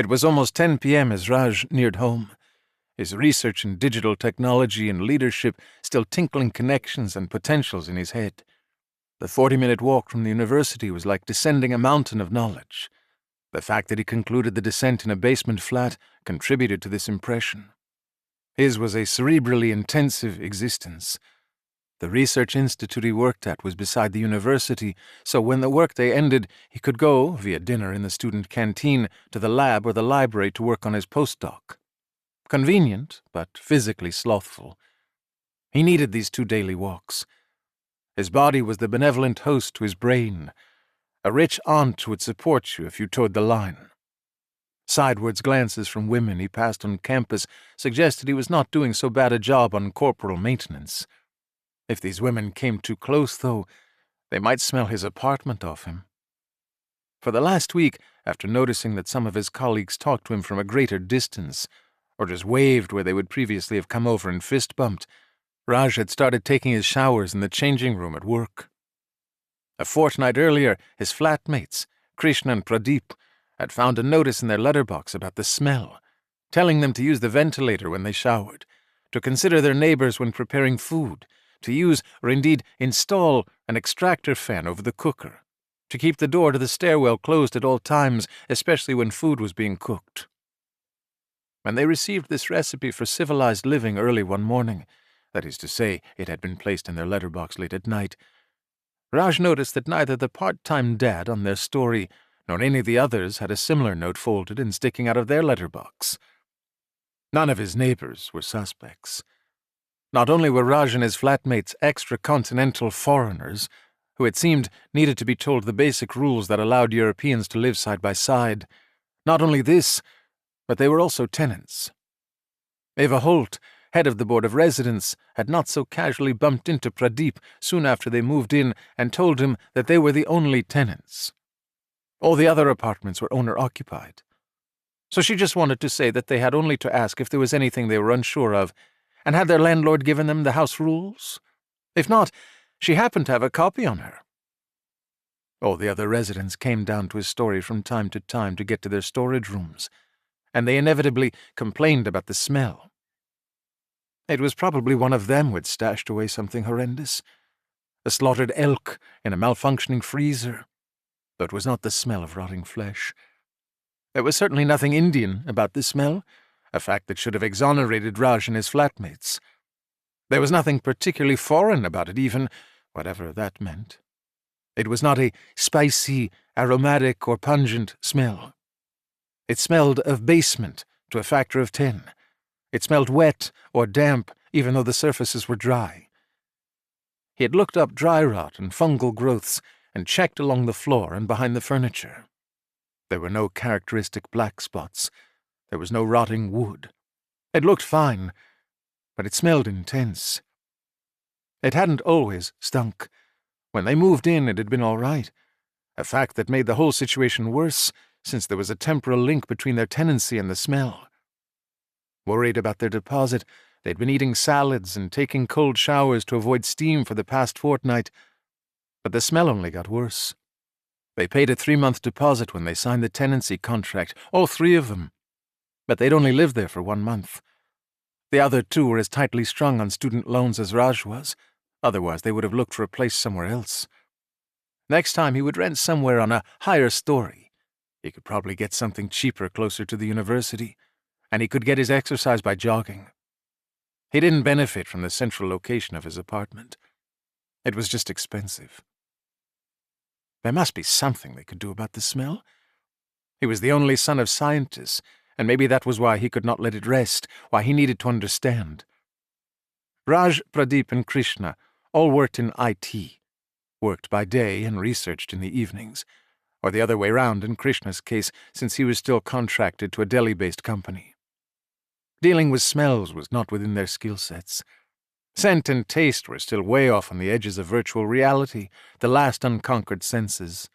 It was almost 10 p.m. as Raj neared home, his research in digital technology and leadership still tinkling connections and potentials in his head. The 40-minute walk from the university was like descending a mountain of knowledge. The fact that he concluded the descent in a basement flat contributed to this impression. His was a cerebrally intensive existence. The research institute he worked at was beside the university, so when the workday ended, he could go, via dinner in the student canteen, to the lab or the library to work on his postdoc. Convenient, but physically slothful. He needed these 2 daily walks. His body was the benevolent host to his brain, a rich aunt who would support you if you towed the line. Sidewards glances from women he passed on campus suggested he was not doing so bad a job on corporal maintenance. If these women came too close, though, they might smell his apartment off him. For the last week, after noticing that some of his colleagues talked to him from a greater distance, or just waved where they would previously have come over and fist-bumped, Raj had started taking his showers in the changing room at work. A fortnight earlier, his flatmates, Krishna and Pradeep, had found a notice in their letterbox about the smell, telling them to use the ventilator when they showered, to consider their neighbours when preparing food, to use, or indeed install, an extractor fan over the cooker, to keep the door to the stairwell closed at all times, especially when food was being cooked. When they received this recipe for civilized living early one morning, that is to say, it had been placed in their letterbox late at night, Raj noticed that neither the part-time dad on their story nor any of the others had a similar note folded and sticking out of their letterbox. None of his neighbours were suspects. Not only were Raj and his flatmates extra-continental foreigners, who it seemed needed to be told the basic rules that allowed Europeans to live side by side, not only this, but they were also tenants. Eva Holt, head of the Board of Residence, had not so casually bumped into Pradeep soon after they moved in and told him that they were the only tenants. All the other apartments were owner-occupied. So she just wanted to say that they had only to ask if there was anything they were unsure of, and had their landlord given them the house rules? If not, she happened to have a copy on her. All the other residents came down to his story from time to time to get to their storage rooms, and they inevitably complained about the smell. It was probably one of them who had stashed away something horrendous. A slaughtered elk in a malfunctioning freezer. Though it was not the smell of rotting flesh. There was certainly nothing Indian about the smell, a fact that should have exonerated Raj and his flatmates. There was nothing particularly foreign about it even, whatever that meant. It was not a spicy, aromatic, or pungent smell. It smelled of basement to a factor of 10. It smelled wet or damp, even though the surfaces were dry. He had looked up dry rot and fungal growths and checked along the floor and behind the furniture. There were no characteristic black spots. There was no rotting wood. It looked fine, but it smelled intense. It hadn't always stunk. When they moved in, it had been all right, a fact that made the whole situation worse, since there was a temporal link between their tenancy and the smell. Worried about their deposit, they'd been eating salads and taking cold showers to avoid steam for the past fortnight, but the smell only got worse. They paid a 3-month deposit when they signed the tenancy contract, all 3 of them, but they'd only lived there for 1 month. The other 2 were as tightly strung on student loans as Raj was, otherwise they would have looked for a place somewhere else. Next time he would rent somewhere on a higher story. He could probably get something cheaper closer to the university, and he could get his exercise by jogging. He didn't benefit from the central location of his apartment. It was just expensive. There must be something they could do about the smell. He was the only son of scientists, and maybe that was why he could not let it rest, why he needed to understand. Raj, Pradeep, and Krishna all worked in IT, worked by day and researched in the evenings, or the other way round in Krishna's case, since he was still contracted to a Delhi-based company. Dealing with smells was not within their skill sets. Scent and taste were still way off on the edges of virtual reality, the last unconquered senses.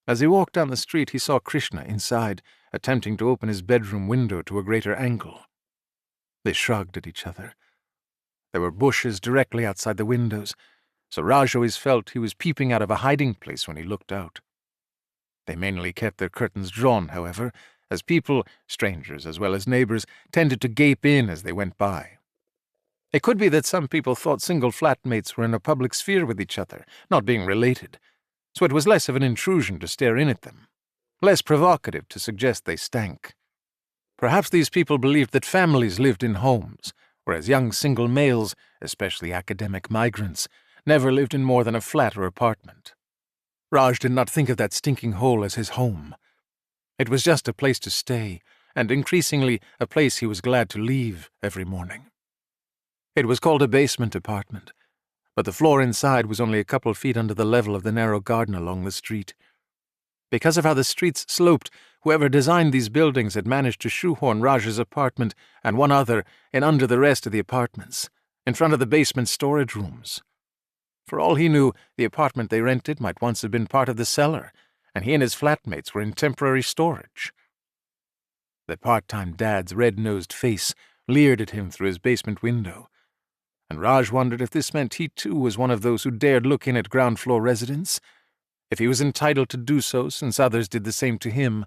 As he walked down the street, he saw Krishna inside, attempting to open his bedroom window to a greater angle. They shrugged at each other. There were bushes directly outside the windows, so Raj always felt he was peeping out of a hiding place when he looked out. They mainly kept their curtains drawn, however, as people, strangers as well as neighbours, tended to gape in as they went by. It could be that some people thought single flatmates were in a public sphere with each other, not being related, so it was less of an intrusion to stare in at them, less provocative to suggest they stank. Perhaps these people believed that families lived in homes, whereas young single males, especially academic migrants, never lived in more than a flat or apartment. Raj did not think of that stinking hole as his home. It was just a place to stay, and increasingly a place he was glad to leave every morning. It was called a basement apartment, but the floor inside was only a couple feet under the level of the narrow garden along the street. Because of how the streets sloped, whoever designed these buildings had managed to shoehorn Raj's apartment and one other in under the rest of the apartments, in front of the basement storage rooms. For all he knew, the apartment they rented might once have been part of the cellar, and he and his flatmates were in temporary storage. The part-time dad's red-nosed face leered at him through his basement window, and Raj wondered if this meant he too was one of those who dared look in at ground-floor residents, if he was entitled to do so since others did the same to him,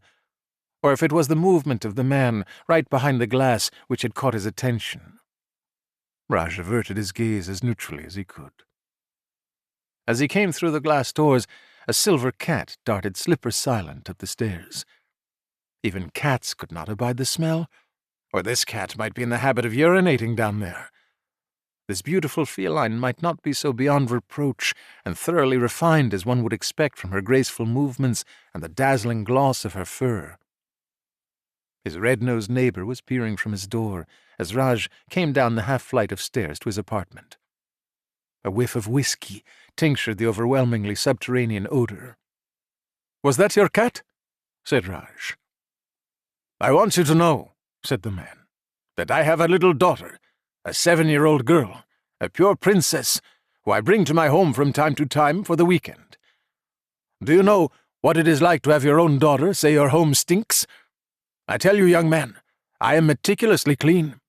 or if it was the movement of the man right behind the glass which had caught his attention. Raj averted his gaze as neutrally as he could. As he came through the glass doors, a silver cat darted slipper-silent up the stairs. Even cats could not abide the smell, or this cat might be in the habit of urinating down there. This beautiful feline might not be so beyond reproach and thoroughly refined as one would expect from her graceful movements and the dazzling gloss of her fur. His red-nosed neighbour was peering from his door as Raj came down the half-flight of stairs to his apartment. A whiff of whiskey tinctured the overwhelmingly subterranean odour. "Was that your cat?" said Raj. "I want you to know," said the man, "that I have a little daughter, a 7-year-old girl, a pure princess, who I bring to my home from time to time for the weekend. Do you know what it is like to have your own daughter say your home stinks? I tell you, young man, I am meticulously clean.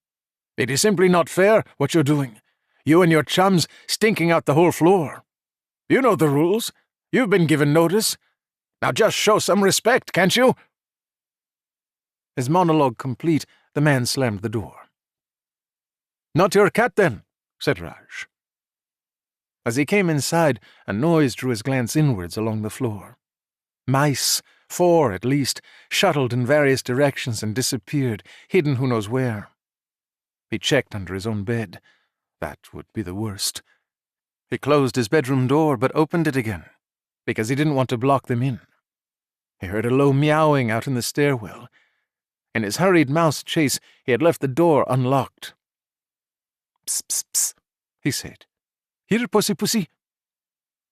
It is simply not fair what you're doing. You and your chums stinking out the whole floor. You know the rules. You've been given notice. Now just show some respect, can't you?" His monologue complete, the man slammed the door. "Not your cat, then," said Raj. As he came inside, a noise drew his glance inwards along the floor. Mice, 4 at least, shuttled in various directions and disappeared, hidden who knows where. He checked under his own bed. That would be the worst. He closed his bedroom door but opened it again, because he didn't want to block them in. He heard a low meowing out in the stairwell. In his hurried mouse chase, he had left the door unlocked. "Psst, psst, psst," he said. "Here, pussy, pussy."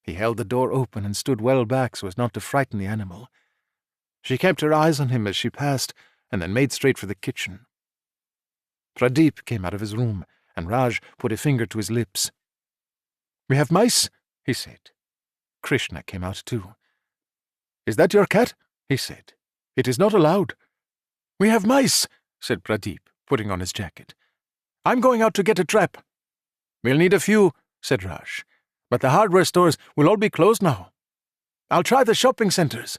He held the door open and stood well back so as not to frighten the animal. She kept her eyes on him as she passed, and then made straight for the kitchen. Pradeep came out of his room, and Raj put a finger to his lips. "We have mice," he said. Krishna came out too. "Is that your cat?" he said. "It is not allowed." "We have mice," said Pradeep, putting on his jacket. "I'm going out to get a trap." "We'll need a few," said Raj, "but the hardware stores will all be closed now. I'll try the shopping centres."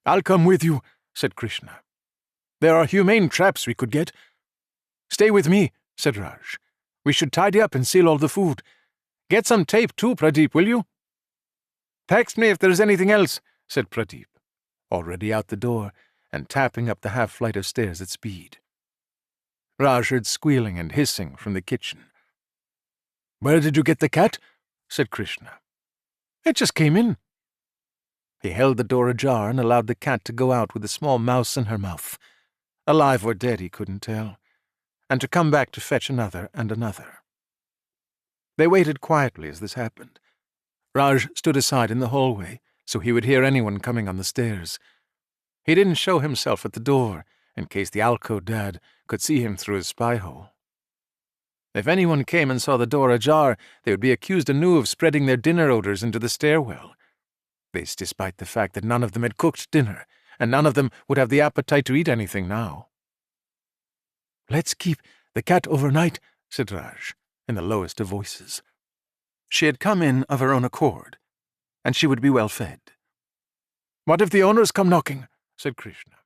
"I'll come with you," said Krishna. "There are humane traps we could get." "Stay with me," said Raj. "We should tidy up and seal all the food. Get some tape too, Pradeep, will you?" "Text me if there's anything else," said Pradeep, already out the door and tapping up the half-flight of stairs at speed. Raj heard squealing and hissing from the kitchen. "Where did you get the cat?" said Krishna. "It just came in." He held the door ajar and allowed the cat to go out with a small mouse in her mouth, alive or dead he couldn't tell, and to come back to fetch another and another. They waited quietly as this happened. Raj stood aside in the hallway so he would hear anyone coming on the stairs. He didn't show himself at the door in case the Alco dad could see him through his spy hole. If anyone came and saw the door ajar, they would be accused anew of spreading their dinner odors into the stairwell. This despite the fact that none of them had cooked dinner, and none of them would have the appetite to eat anything now. "Let's keep the cat overnight," said Raj, in the lowest of voices. She had come in of her own accord, and she would be well fed. "What if the owners come knocking?" said Krishna.